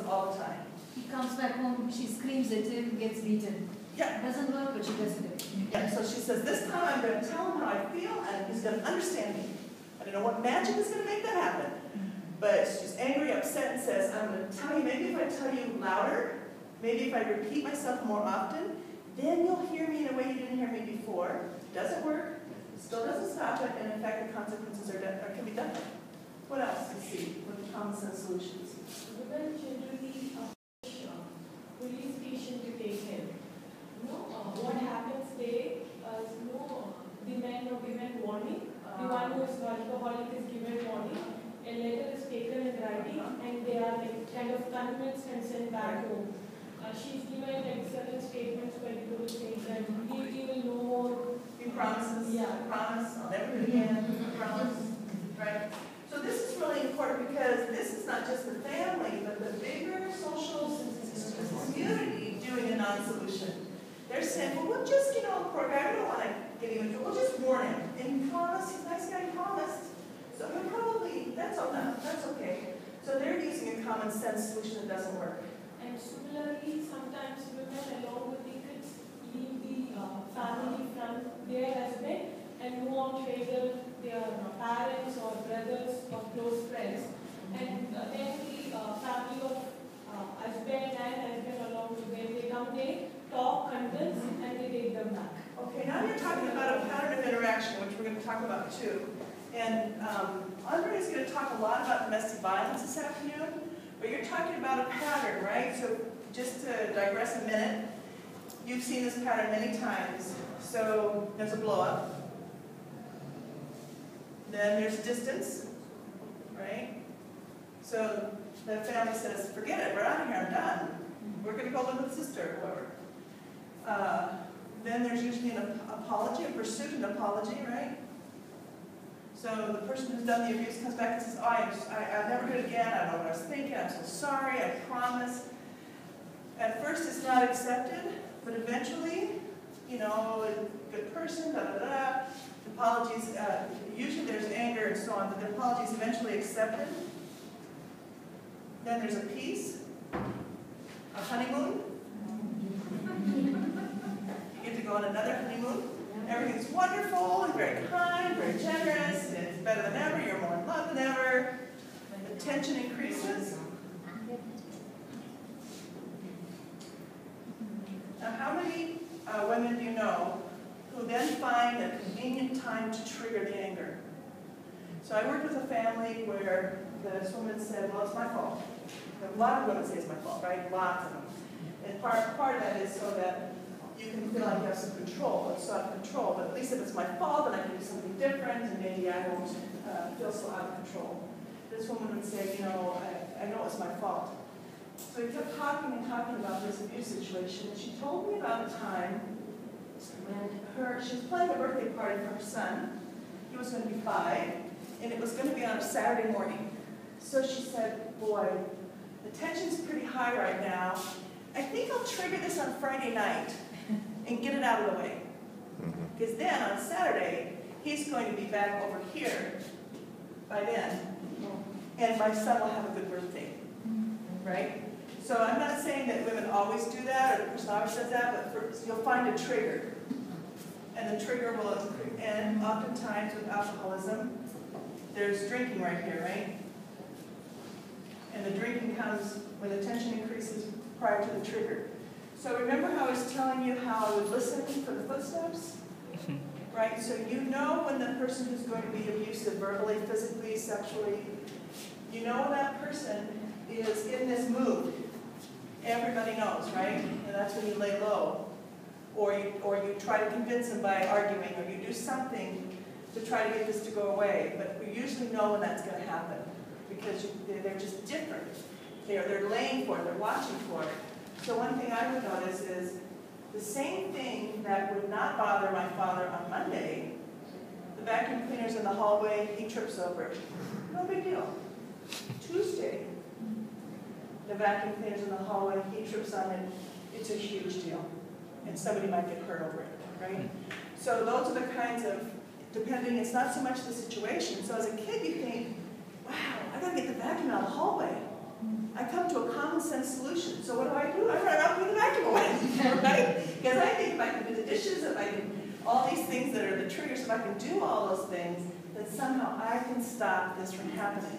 all the time. He comes back home, she screams at him, gets beaten. Yeah. Doesn't work, but she does it. Yeah, so she says, this time I'm going to tell him how I feel, and he's going to understand me. I don't know what magic is going to make that happen. But she's angry, upset, and says, I'm going to tell you, maybe if I tell you louder, maybe if I repeat myself more often, then you'll hear me in a way you didn't hear me before. Doesn't work, still doesn't stop it, and in fact the consequences can be done. What else to see with the common sense solutions? Women generally police station to take help. What happens there is the men are given warning. The one who is alcoholic is given warning. A letter is taken in writing, and they are kind of convinced and sent back home. She's given certain statements where the police say that he will no more. He promises. Yeah. Promise. I'll never do it again. Promise. Right. So this is really important because this is not just the family, but the bigger social community doing a non-solution. They're saying, well, we'll just, poor guy, we don't want to get him in trouble. We'll just warn him. And he promised, he's a nice guy, he promised. So he'll probably, that's okay. So they're using a common sense solution that doesn't work. And similarly, sometimes women along with the kids leave the family from their husband and move on to either their parents or brothers or close friends. And then the family of husband and husband along together, they come there, talk, convince, and they take them back. Okay, now you're talking about a pattern of interaction, which we're going to talk about too. And Andre is going to talk a lot about domestic violence this afternoon, but you're talking about a pattern, right? So just to digress a minute, you've seen this pattern many times. So there's a blow up. Then there's distance, right? So the family says, forget it, we're out of here, I'm done. We're going to go live with sister or whoever. Then there's usually an apology, a pursuit and apology, right? So the person who's done the abuse comes back and says, oh, I'll never do it again, I don't know what I was thinking, I'm so sorry, I promise. At first it's not accepted, but eventually, a good person, da-da-da, apologies, usually there's anger and so on, but the apology is eventually accepted. Then there's a peace, a honeymoon. You get to go on another honeymoon. Everything's wonderful, and very kind, very generous, and it's better than ever, you're more in love than ever. The tension increases. Now, how many women do you know who then find a convenient time to trigger the anger? So I worked with a family where this woman said, well, it's my fault. A lot of women say it's my fault, right? Lots of them. And part of that is so that you can feel like you have some control. It's not control, but at least if it's my fault, then I can do something different, and maybe I won't feel so out of control. This woman would say, I know it's my fault. So we kept talking and talking about this abuse situation, and she told me about a time when she was planning a birthday party for her son. He was going to be 5, and it was going to be on a Saturday morning. So she said, boy, the tension's pretty high right now. I think I'll trigger this on Friday night and get it out of the way. Because then on Saturday, he's going to be back over here by then. And my son will have a good birthday. Right? So I'm not saying that women always do that, or the person always says that, but you'll find a trigger. And the trigger will increase. And oftentimes with alcoholism, there's drinking right here, right? And the drinking comes when the tension increases prior to the trigger. So remember how I was telling you how I would listen for the footsteps? Right? So you know when the person who's going to be abusive, verbally, physically, sexually, you know that person is in this mood. Everybody knows, right? And that's when you lay low. Or you try to convince them by arguing, or you do something to try to get this to go away. But we usually know when that's going to happen, because they're just different. They're laying for it, they're watching for it. So one thing I would notice is the same thing that would not bother my father on Monday, the vacuum cleaner's in the hallway, he trips over it. No big deal. Tuesday, the vacuum cleaner's in the hallway, he trips on it, it's a huge deal. And somebody might get hurt over it, right? So those are the kinds of, depending, it's not so much the situation. So as a kid you think, wow, I gotta get the vacuum out of the hallway. I come to a common sense solution. So what do? I run out with the vacuum away, right? Because I think if I can do the dishes, if I can, all these things that are the triggers, if I can do all those things, then somehow I can stop this from happening.